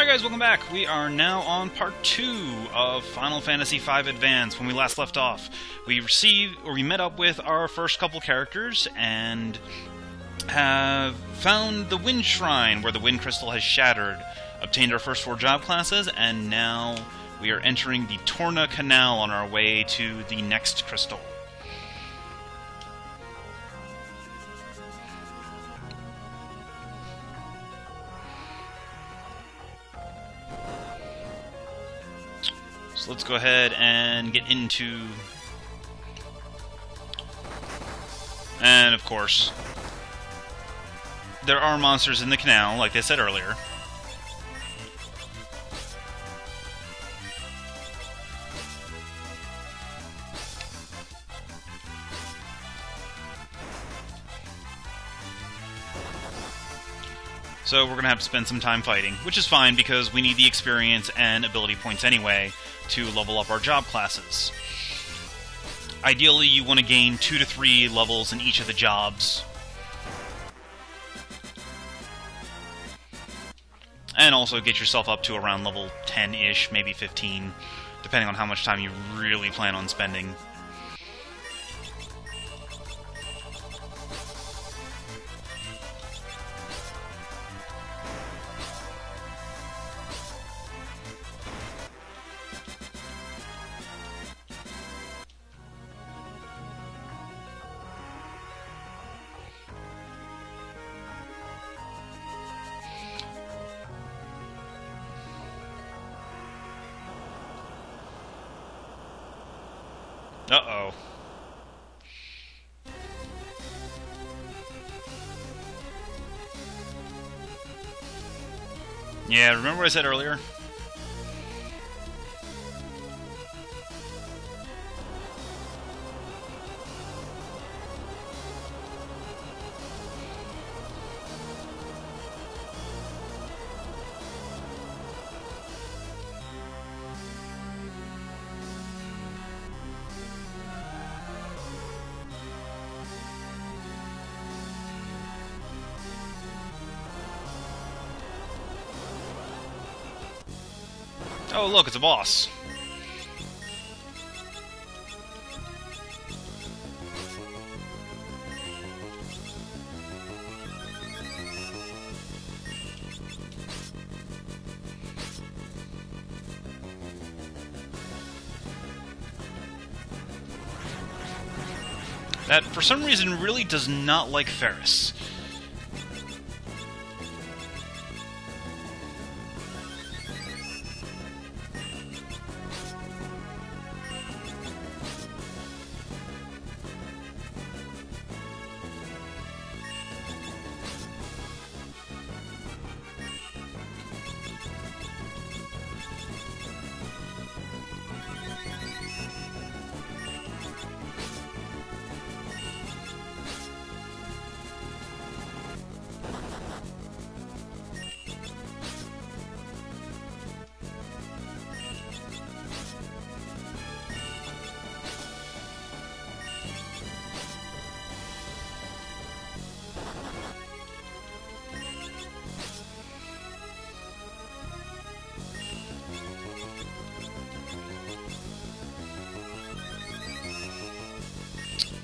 guys, welcome back. We are now on part 2 of Final Fantasy V Advance. When we last left off, we met up with our first couple characters and have found the Wind Shrine where the Wind Crystal has shattered, obtained our first 4 job classes, and now we are entering the Torna Canal on our way to the next crystal. So let's go ahead and get into... And, of course, there are monsters in the canal, like I said earlier. So we're going to have to spend some time fighting, which is fine because we need the experience and ability points anyway to level up our job classes. Ideally, you want to gain 2 to 3 levels in each of the jobs. And also get yourself up to around level 10-ish, maybe 15, depending on how much time you really plan on spending. Uh-oh. Yeah, remember what I said earlier? Oh, look, it's a boss. That, for some reason, really does not like Ferris.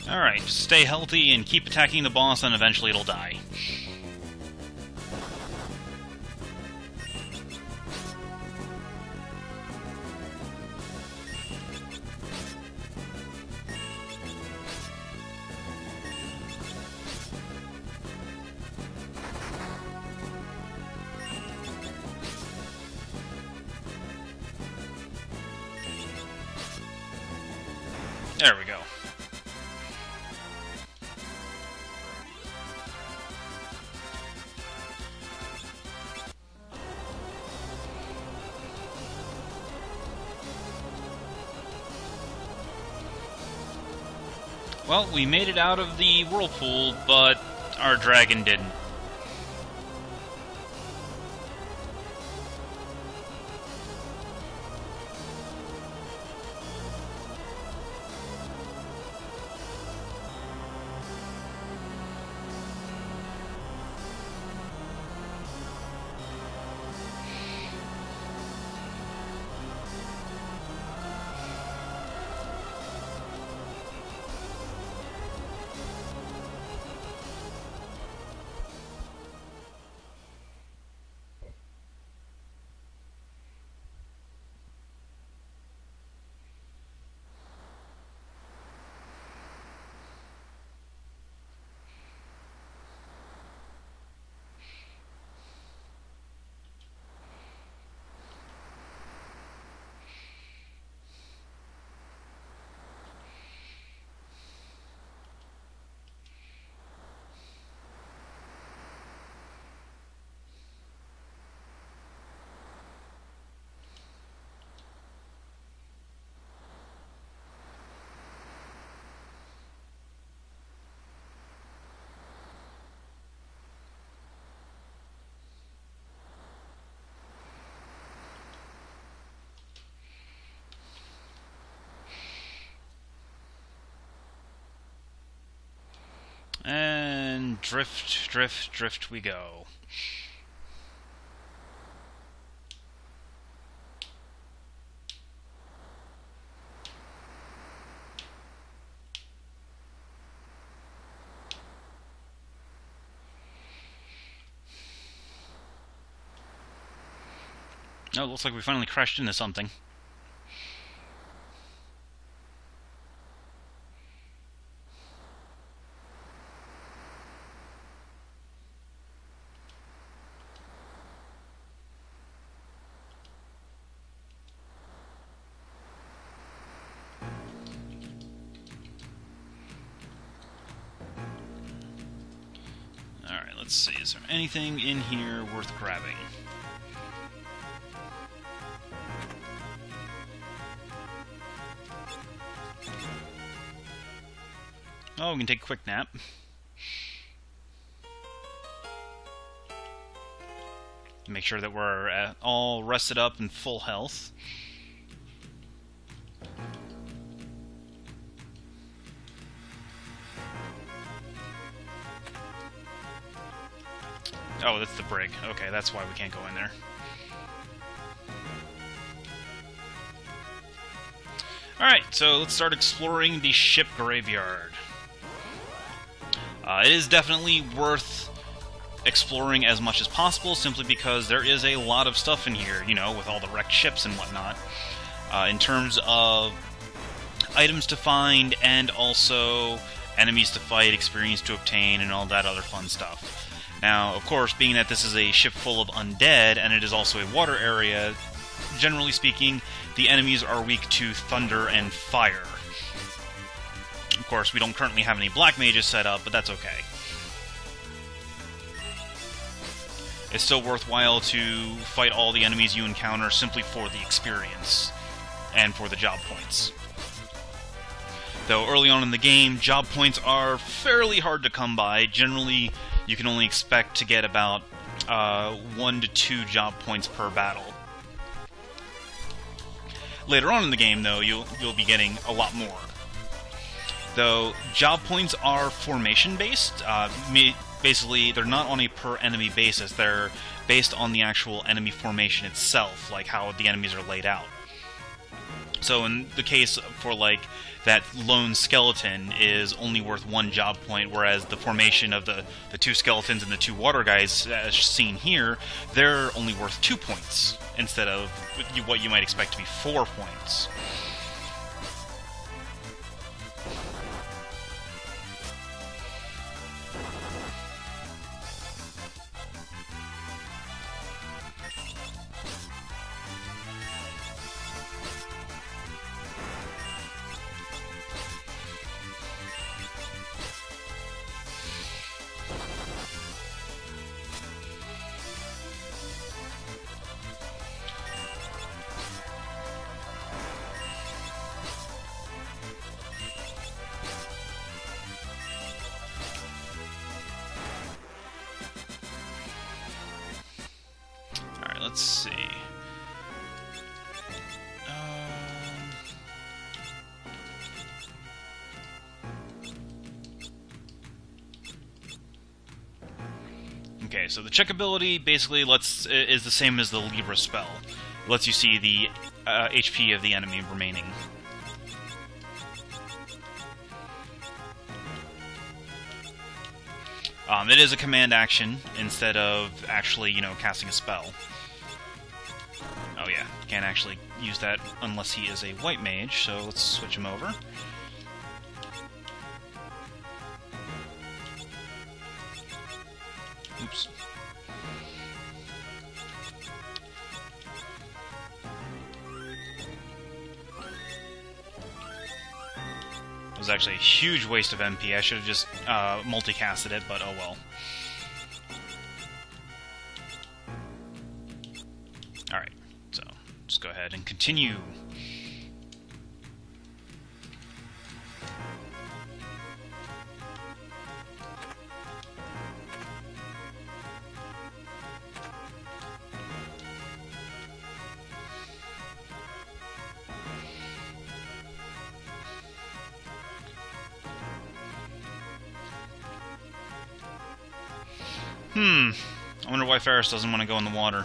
Alright, just stay healthy and keep attacking the boss, and eventually it'll die. There we go. Well, we made it out of the whirlpool, but our dragon didn't. And drift, drift, drift we go. Oh, it looks like we finally crashed into something. Alright, let's see. Is there anything in here worth grabbing? Oh, we can take a quick nap. Make sure that we're all rested up and full health. Oh, that's the brig. Okay, that's why we can't go in there. Alright, so let's start exploring the ship graveyard. It is definitely worth exploring as much as possible, simply because there is a lot of stuff in here, you know, with all the wrecked ships and whatnot. In terms of items to find, and also enemies to fight, experience to obtain, and all that other fun stuff. Now, of course, being that this is a ship full of undead, and it is also a water area, generally speaking, the enemies are weak to thunder and fire. Of course, we don't currently have any black mages set up, but that's okay. It's still worthwhile to fight all the enemies you encounter simply for the experience and for the job points. Though early on in the game, job points are fairly hard to come by. Generally, you can only expect to get about 1 to 2 job points per battle. Later on in the game, though, you'll be getting a lot more. Though job points are formation-based. Basically, they're not on a per-enemy basis. They're based on the actual enemy formation itself, like how the enemies are laid out. So in the case for, like, that lone skeleton is only worth 1 job point, whereas the formation of the 2 skeletons and the 2 water guys, as seen here, they're only worth 2 points, instead of what you might expect to be 4 points. Let's see. Okay, so the check ability basically is the same as the Libra spell. It lets you see the HP of the enemy remaining. It is a command action instead of actually, you know, casting a spell. Oh yeah, can't actually use that unless he is a white mage, so let's switch him over. Oops. It was actually a huge waste of MP. I should have just multicasted it, but oh well. Alright, so just go ahead and continue. I wonder why Ferris doesn't want to go in the water.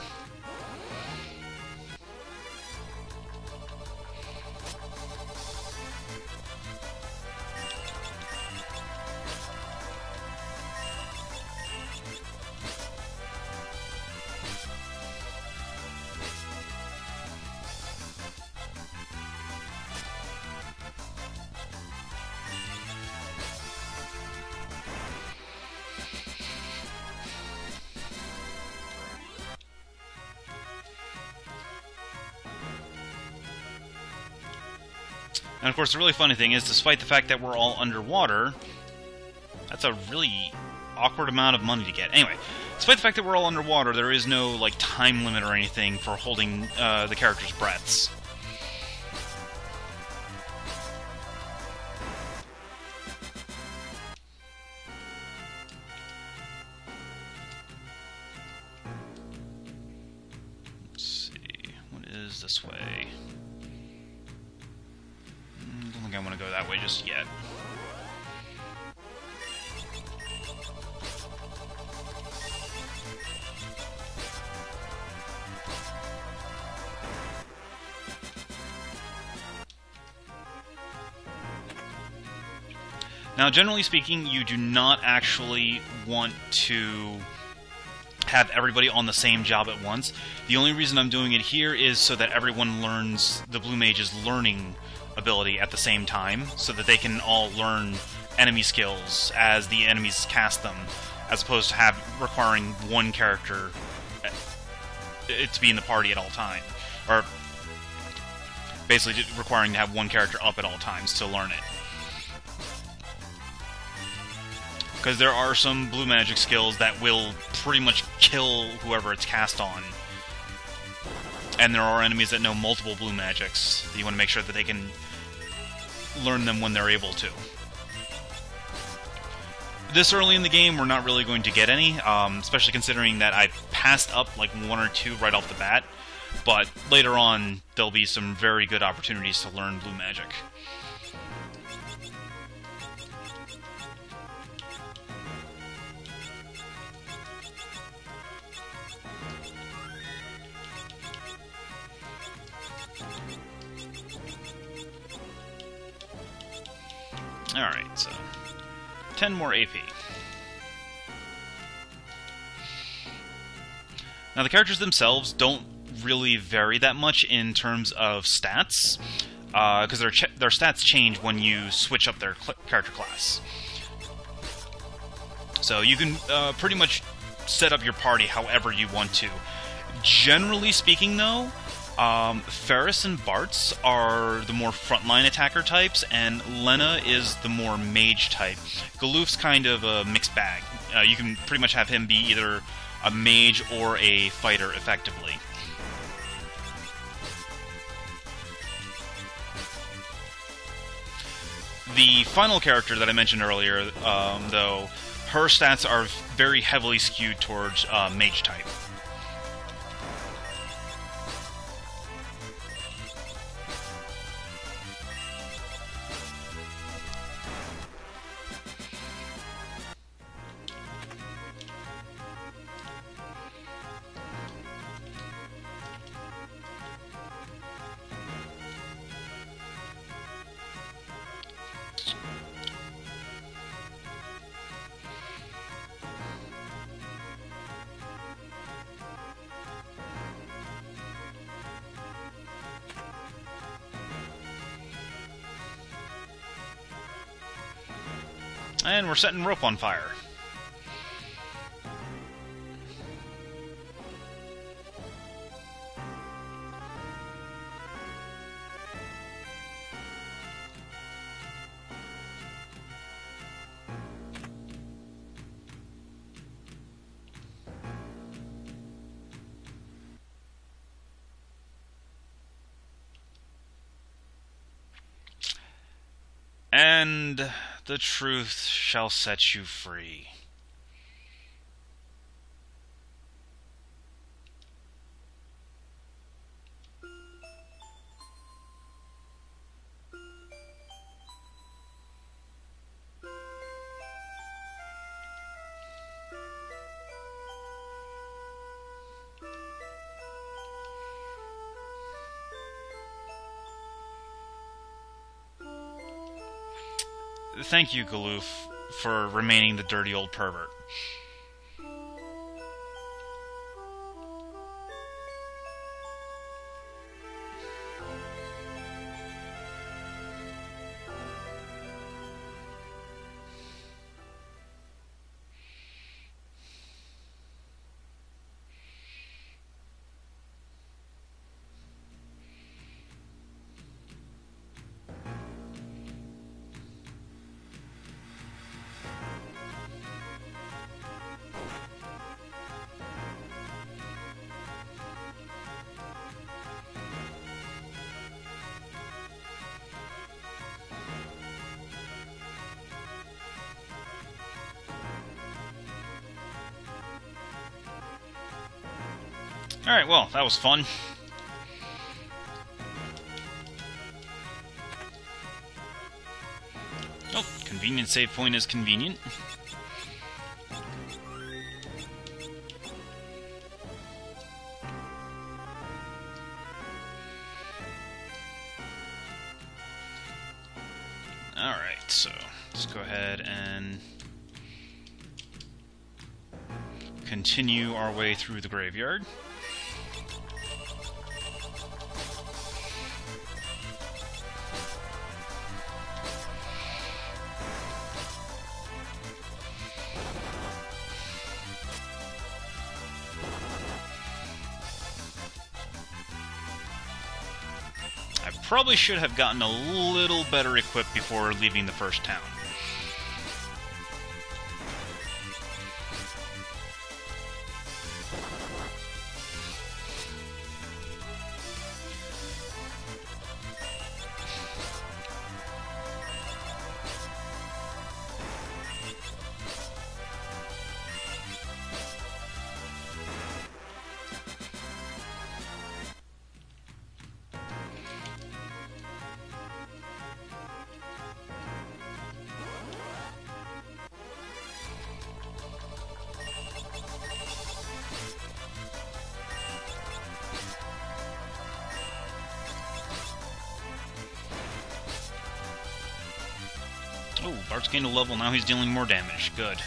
And of course, the really funny thing is, despite the fact that we're all underwater, that's a really awkward amount of money to get. Anyway, despite the fact that we're all underwater, there is no, like, time limit or anything for holding the characters' breaths. Let's see, what is this way? I don't think I want to go that way just yet. Now, generally speaking, you do not actually want to have everybody on the same job at once. The only reason I'm doing it here is so that everyone learns the Blue Mage's learning ability at the same time, so that they can all learn enemy skills as the enemies cast them, as opposed to requiring one character to be in the party at all times, or basically requiring to have one character up at all times to learn it. Because there are some blue magic skills that will pretty much kill whoever it's cast on. And there are enemies that know multiple blue magics. You want to make sure that they can learn them when they're able to. This early in the game, we're not really going to get any, especially considering that I passed up like one or two right off the bat. But later on, there'll be some very good opportunities to learn blue magic. Alright, so 10 more AP. Now, the characters themselves don't really vary that much in terms of stats, because their stats change when you switch up their character class. So you can pretty much set up your party however you want to. Generally speaking, though, Ferris and Bartz are the more frontline attacker types, and Lena is the more mage type. Galoof's kind of a mixed bag. You can pretty much have him be either a mage or a fighter, effectively. The final character that I mentioned earlier, though, her stats are very heavily skewed towards mage type. And we're setting rope on fire. And the truth shall set you free. thank you, Galoof, for remaining the dirty old pervert. Alright, well, that was fun. Oh, convenient save point is convenient. Alright, so let's go ahead and continue our way through the graveyard. Probably should have gotten a little better equipped before leaving the first town. Oh, Bart's gained a level, now he's dealing more damage. Good.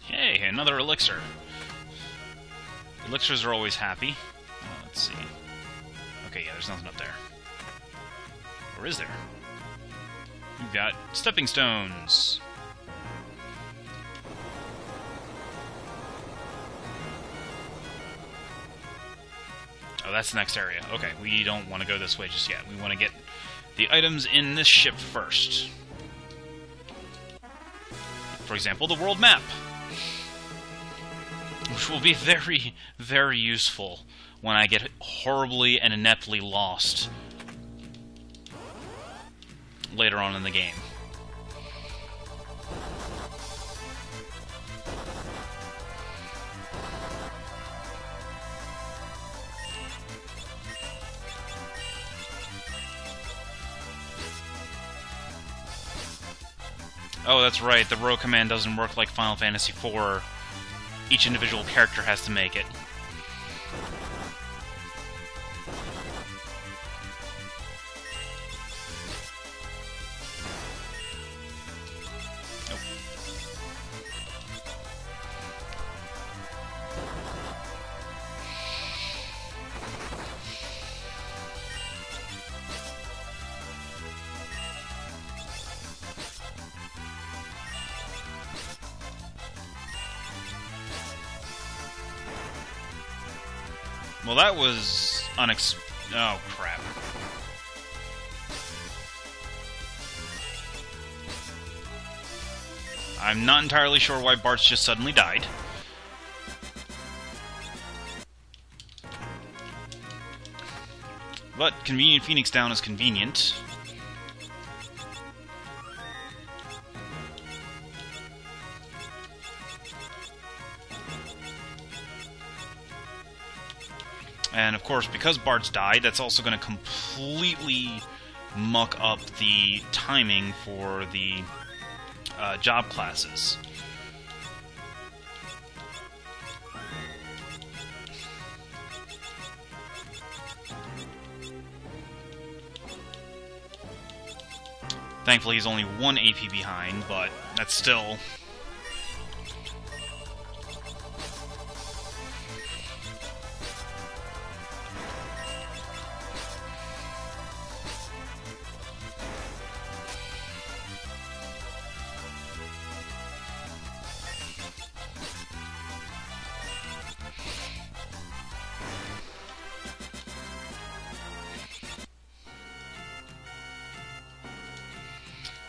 Hey, another elixir. Elixirs are always happy. Let's see. Okay, yeah, there's nothing up there. Or is there? We've got stepping stones. Oh, that's the next area. Okay, we don't want to go this way just yet. We want to get the items in this ship first. For example, the world map, which will be very, very useful when I get horribly and ineptly lost later on in the game. Oh, that's right, the row command doesn't work like Final Fantasy IV. Each individual character has to make it. Nope. Well, that was oh, crap. I'm not entirely sure why Bart's just suddenly died. But convenient Phoenix down is convenient. And of course, because Bart's died, that's also going to completely muck up the timing for the job classes. Thankfully, he's only 1 AP behind, but that's still...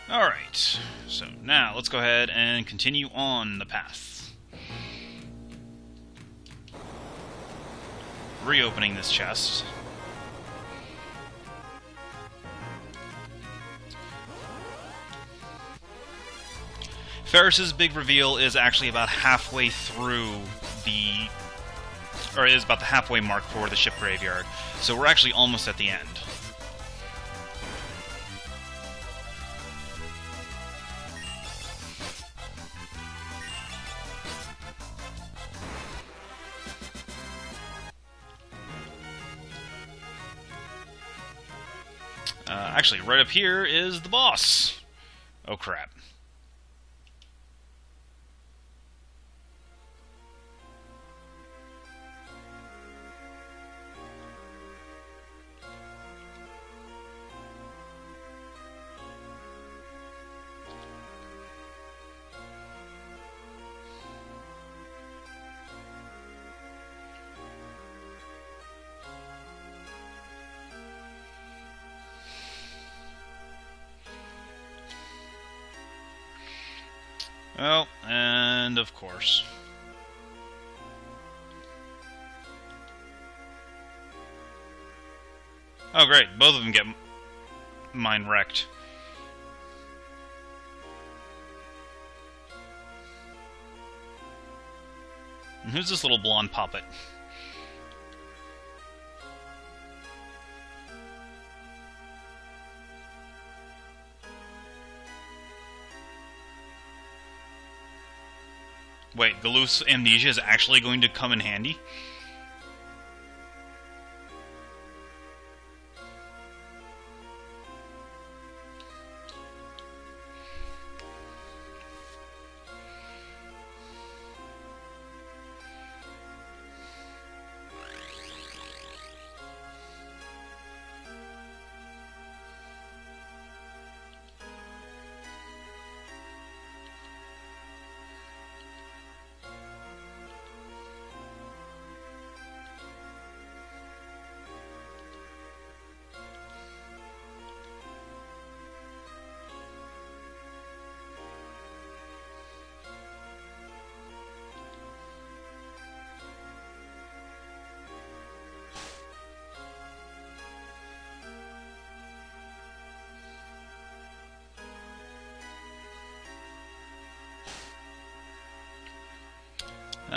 Alright, so now let's go ahead and continue on the path. Reopening this chest. Ferris's big reveal is actually about halfway through the... or is about the halfway mark for the ship graveyard, so we're actually almost at the end. Actually, right up here is the boss. Oh, crap. Well, and of course. Oh great, both of them get mine wrecked. And who's this little blonde puppet? Wait, Galoof's amnesia is actually going to come in handy?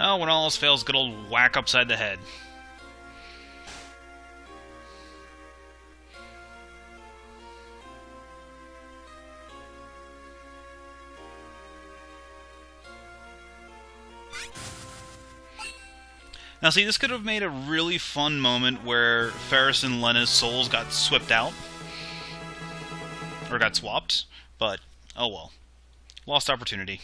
Oh, when all else fails, good old whack upside the head. Now see, this could have made a really fun moment where Ferris and Lena's souls got swapped out. Or got swapped, but oh well. Lost opportunity.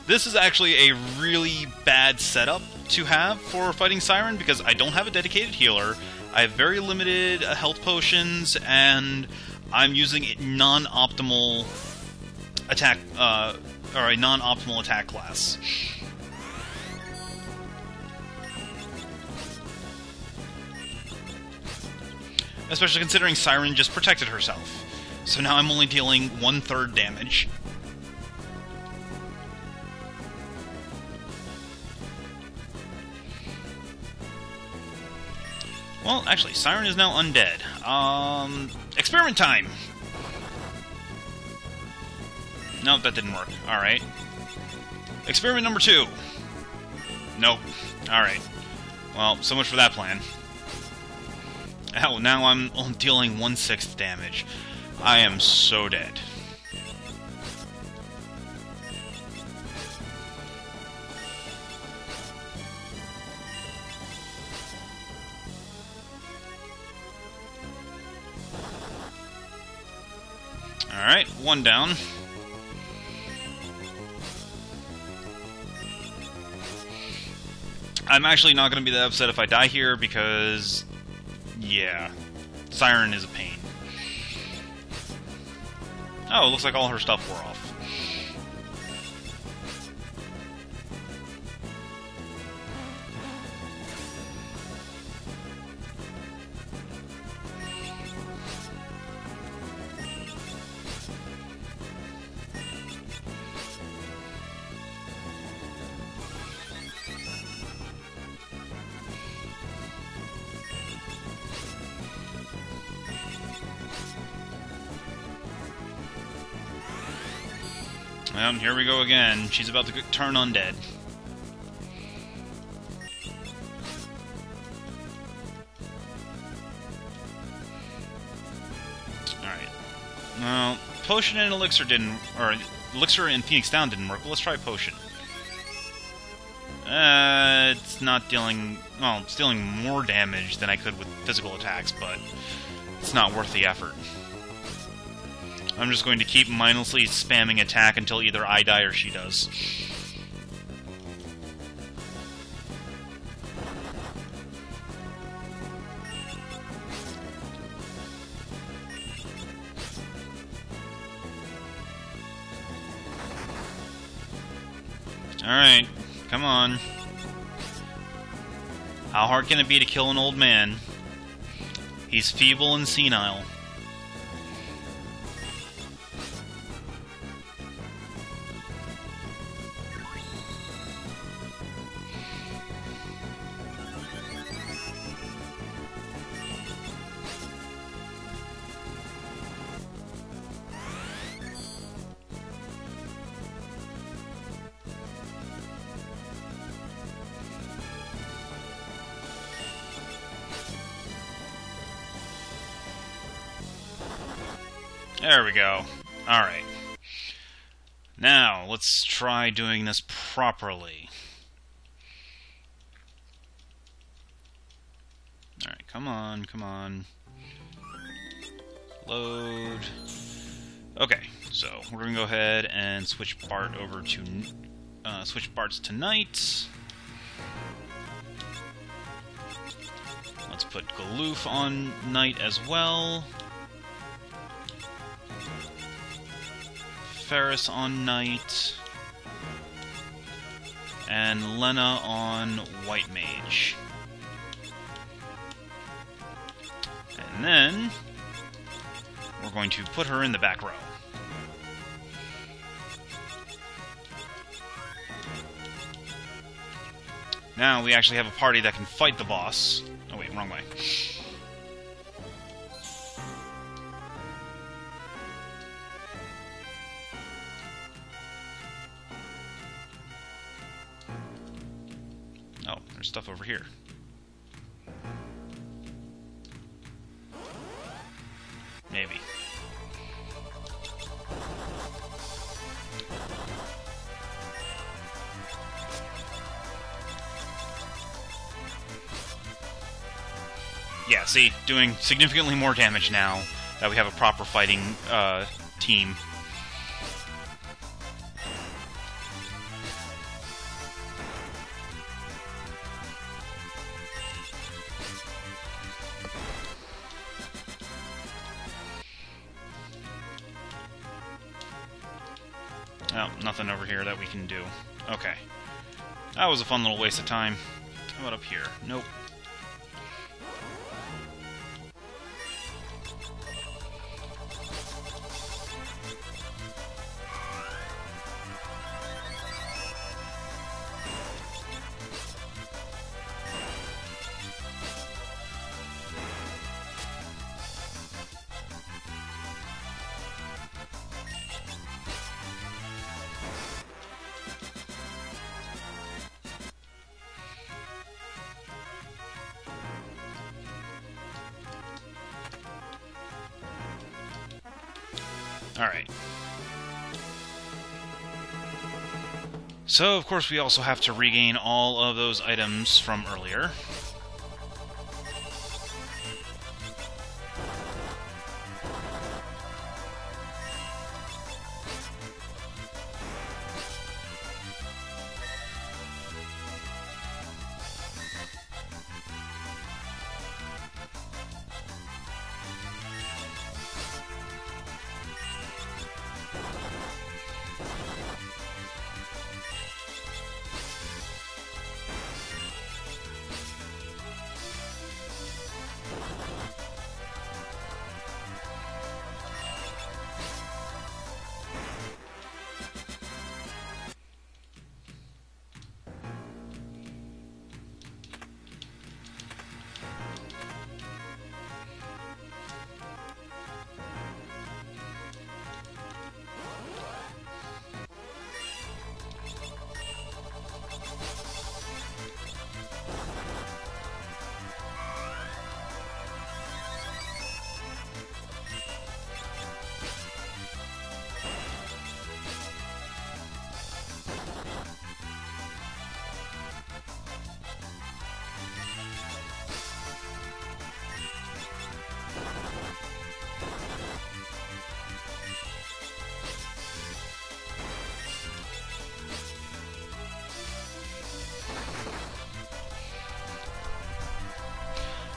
This is actually a really bad setup to have for fighting Siren, because I don't have a dedicated healer, I have very limited health potions, and I'm using a non-optimal attack, or a non-optimal attack class. Especially considering Siren just protected herself. So now I'm only dealing 1/3 damage. Well, actually, Siren is now undead. Experiment time! Nope, that didn't work. Alright. Experiment number 2. Nope. Alright. Well, so much for that plan. Hell, now I'm dealing 1/6 damage. I am so dead. Alright, one down. I'm actually not going to be that upset if I die here because, yeah, Siren is a pain. Oh, it looks like all her stuff wore off. Well, here we go again. She's about to turn undead. Alright. Well, Potion and Elixir didn't... Or, Elixir and Phoenix Down didn't work. Well, let's try Potion. It's not dealing... Well, it's dealing more damage than I could with physical attacks, but it's not worth the effort. I'm just going to keep mindlessly spamming attack until either I die or she does. Alright, come on. How hard can it be to kill an old man? He's feeble and senile. There we go. Alright. Now, let's try doing this properly. Alright, come on, come on. Load. Okay, so we're gonna go ahead and switch Bart over to... switch Bart's to Knight. Let's put Galoof on Knight as well. Ferris on Knight, and Lena on White Mage. And then we're going to put her in the back row. Now we actually have a party that can fight the boss. Oh wait, wrong way. Oh, there's stuff over here. Maybe. Yeah, see, doing significantly more damage now that we have a proper fighting team. Oh, nothing over here that we can do. Okay. That was a fun little waste of time. How about up here? Nope. Alright. So, of course, we also have to regain all of those items from earlier.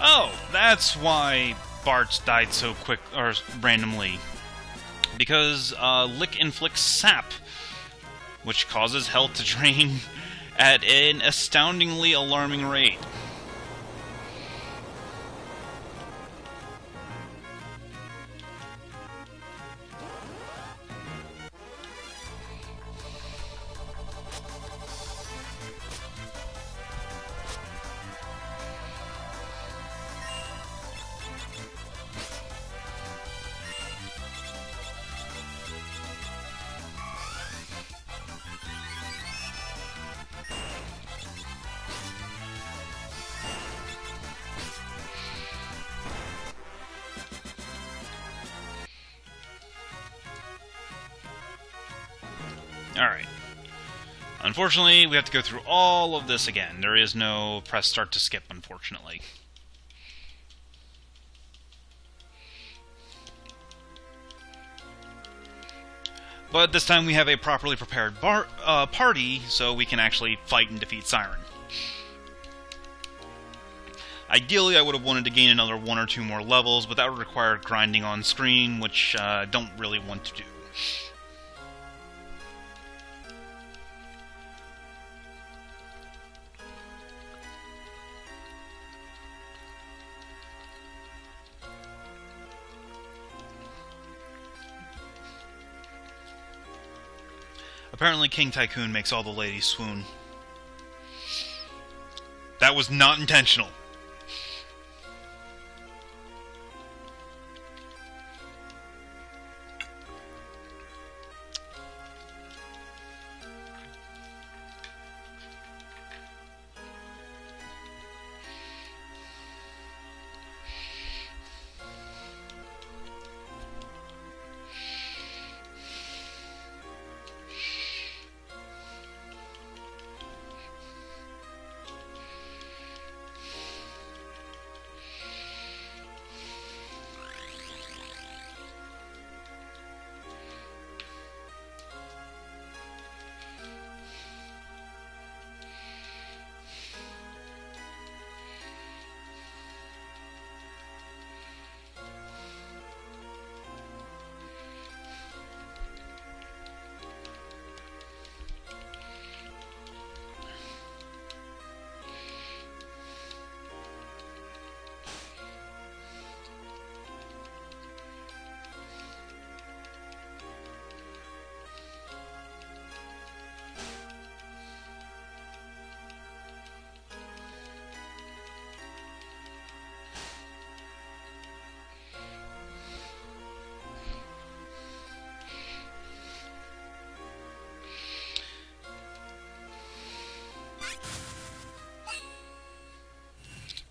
Oh, that's why Bart died so quick, or randomly. Because, Lick inflicts sap, which causes health to drain at an astoundingly alarming rate. Alright. Unfortunately, we have to go through all of this again. There is no press start to skip, unfortunately. But this time we have a properly prepared party, so we can actually fight and defeat Siren. Ideally, I would have wanted to gain another 1 or 2 more levels, but that would require grinding on screen, which I don't really want to do. Apparently King Tycoon makes all the ladies swoon. That was not intentional.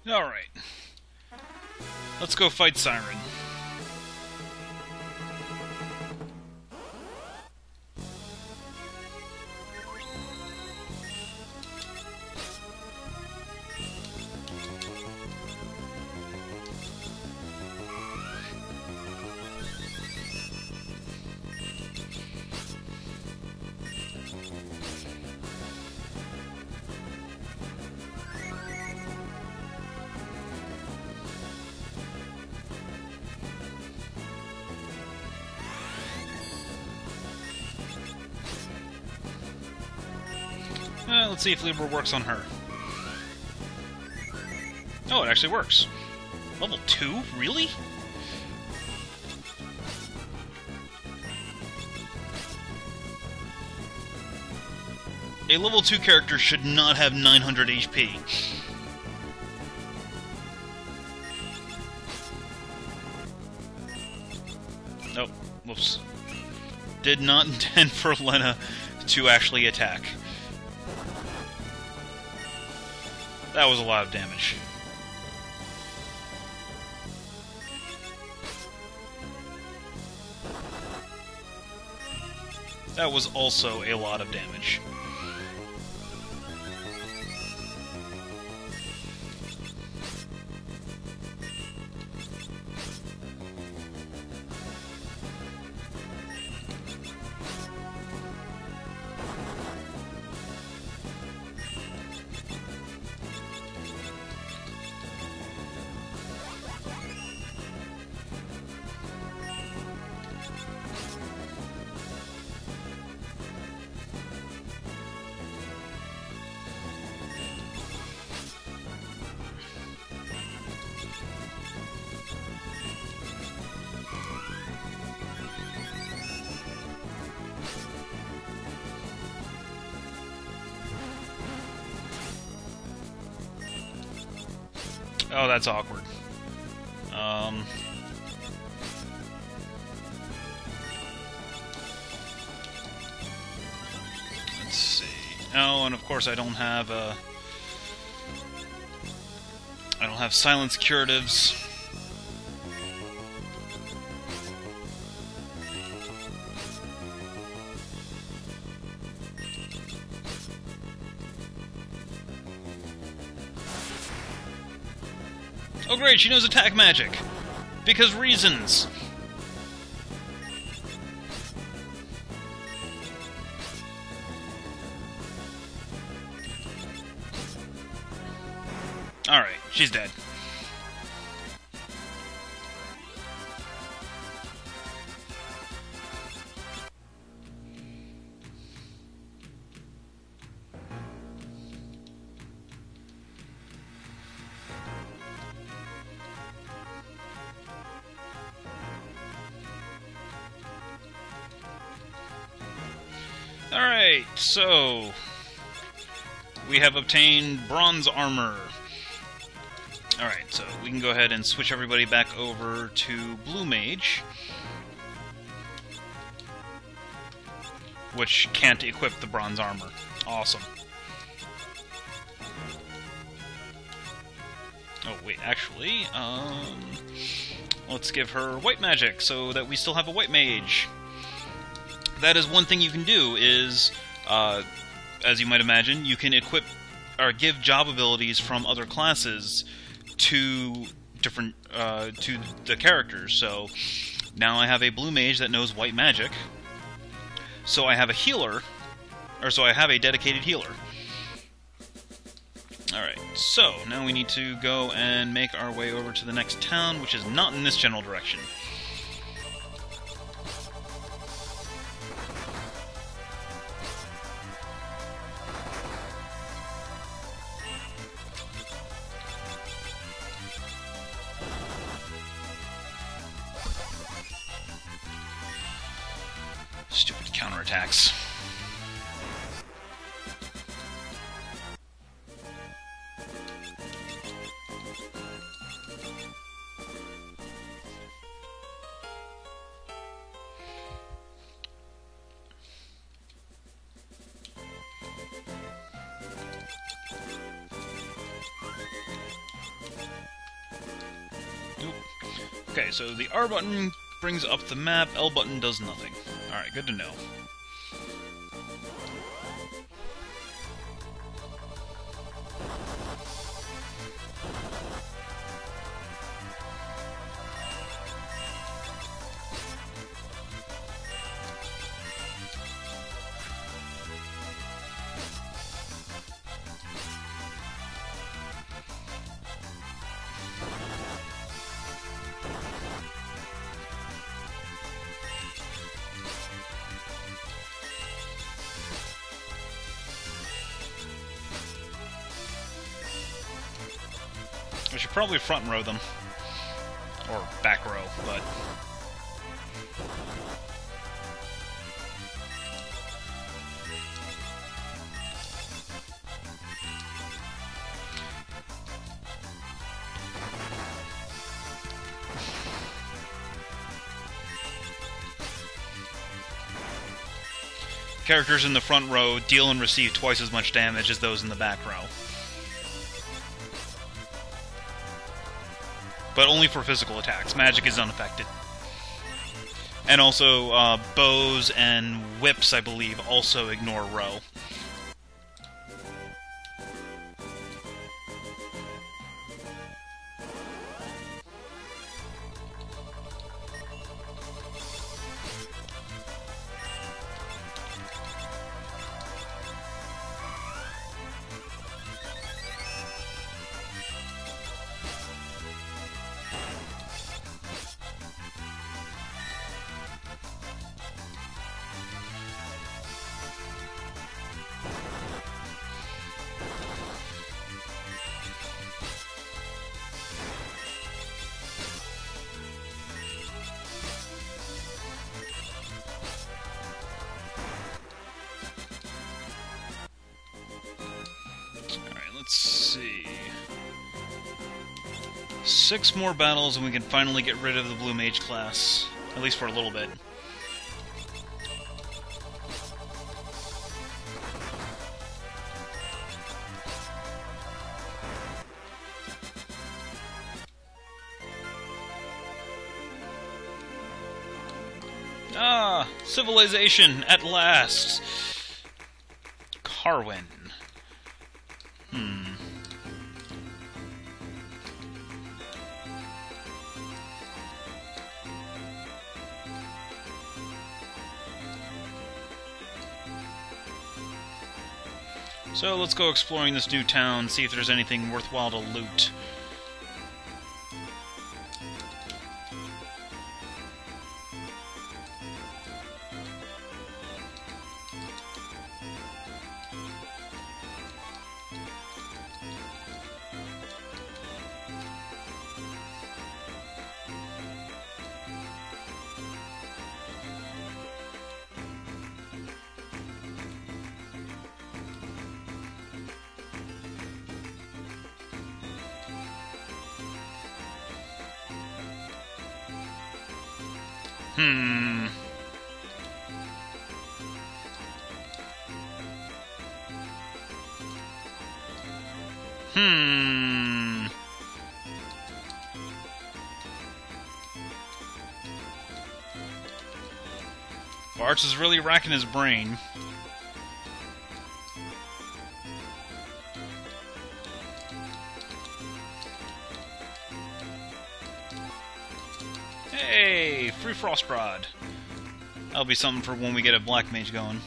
Alright. Let's go fight Siren. Let's see if Libra works on her. Oh, it actually works. Level 2? Really? A level 2 character should not have 900 HP. Oh, whoops. Did not intend for Lena to actually attack. That was a lot of damage. That was also a lot of damage. Oh, that's awkward. Let's see. Oh, and of course I don't have silence curatives. Oh great, she knows attack magic! Because reasons! Alright, she's dead. Alright, so we have obtained bronze armor. Alright, so we can go ahead and switch everybody back over to blue mage, which can't equip the bronze armor. Awesome. Oh, wait, actually, let's give her white magic so that we still have a white mage. That is one thing you can do, is, as you might imagine, you can equip or give job abilities from other classes to different, to the characters. So, now I have a blue mage that knows white magic, so I have a healer, or so I have a dedicated healer. Alright, so, now we need to go and make our way over to the next town, which is not in this general direction. Stupid counterattacks. Nope. Okay, so the R button brings up the map, L button does nothing. Alright, good to know. should probably front row them. Or back row, but... Characters in the front row deal and receive twice as much damage as those in the back row. But only for physical attacks. Magic is unaffected. And also, bows and whips, I believe, also ignore row. Let's see... 6 more battles and we can finally get rid of the Blue Mage class. At least for a little bit. Ah! Civilization, at last! Carwin. So let's go exploring this new town, see if there's anything worthwhile to loot. Bartz is really racking his brain. Hey, free Frost Rod. That'll be something for when we get a Black Mage going.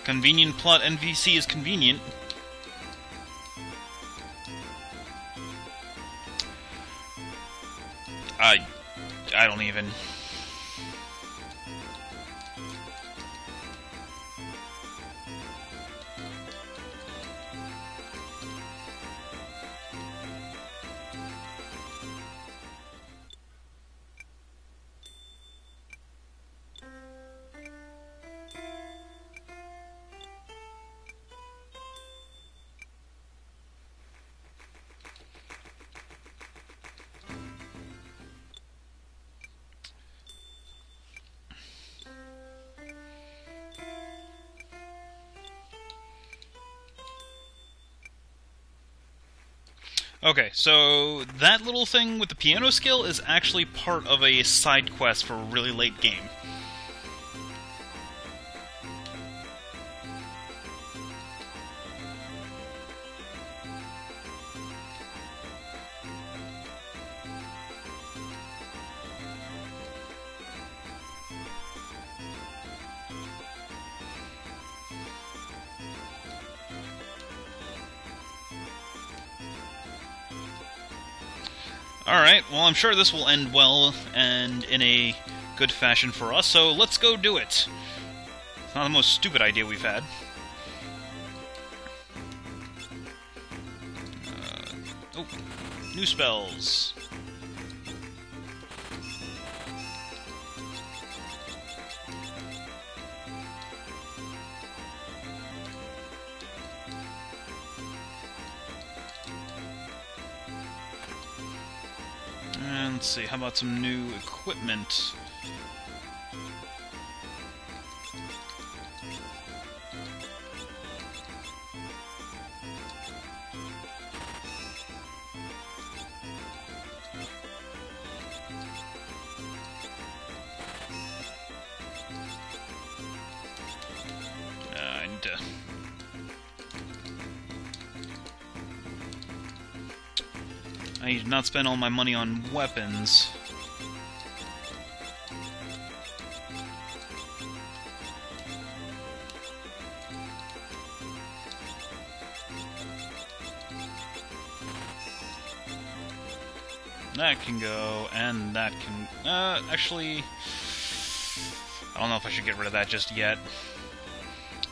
Convenient plot NVC is convenient. I don't even... Okay, so that little thing with the piano skill is actually part of a side quest for a really late game. Alright, well I'm sure this will end well and in a good fashion for us, so let's go do it. It's not the most stupid idea we've had. Oh, new spells. And let's see, how about some new equipment? I need to... I need to not spend all my money on weapons. That can go, and that can... actually... I don't know if I should get rid of that just yet.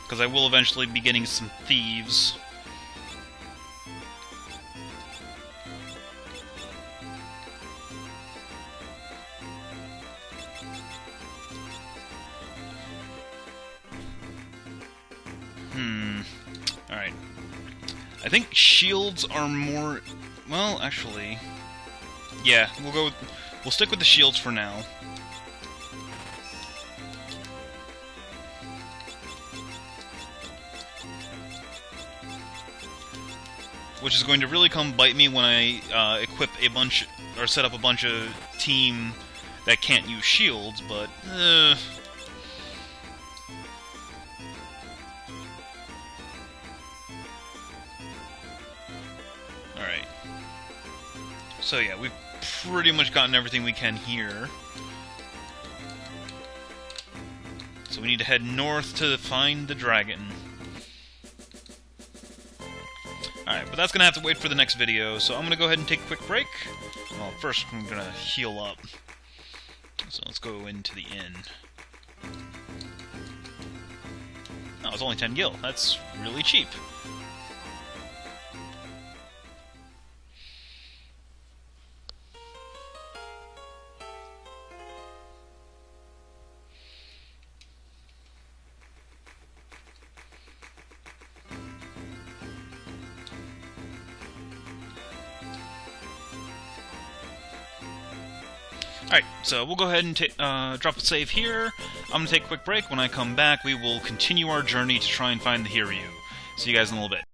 Because I will eventually be getting some thieves. Alright. I think shields are more... Well, actually... Yeah, we'll stick with the shields for now. Which is going to really come bite me when I equip a bunch... or set up a bunch of team that can't use shields, but... Alright. So yeah, we've pretty much gotten everything we can here. So we need to head north to find the dragon. Alright, but that's going to have to wait for the next video, so I'm going to go ahead and take a quick break. Well, first I'm going to heal up. So let's go into the inn. Oh, it's only 10 gil. That's really cheap. Alright, so we'll go ahead and drop a save here. I'm going to take a quick break. When I come back, we will continue our journey to try and find the Hiryu. See you guys in a little bit.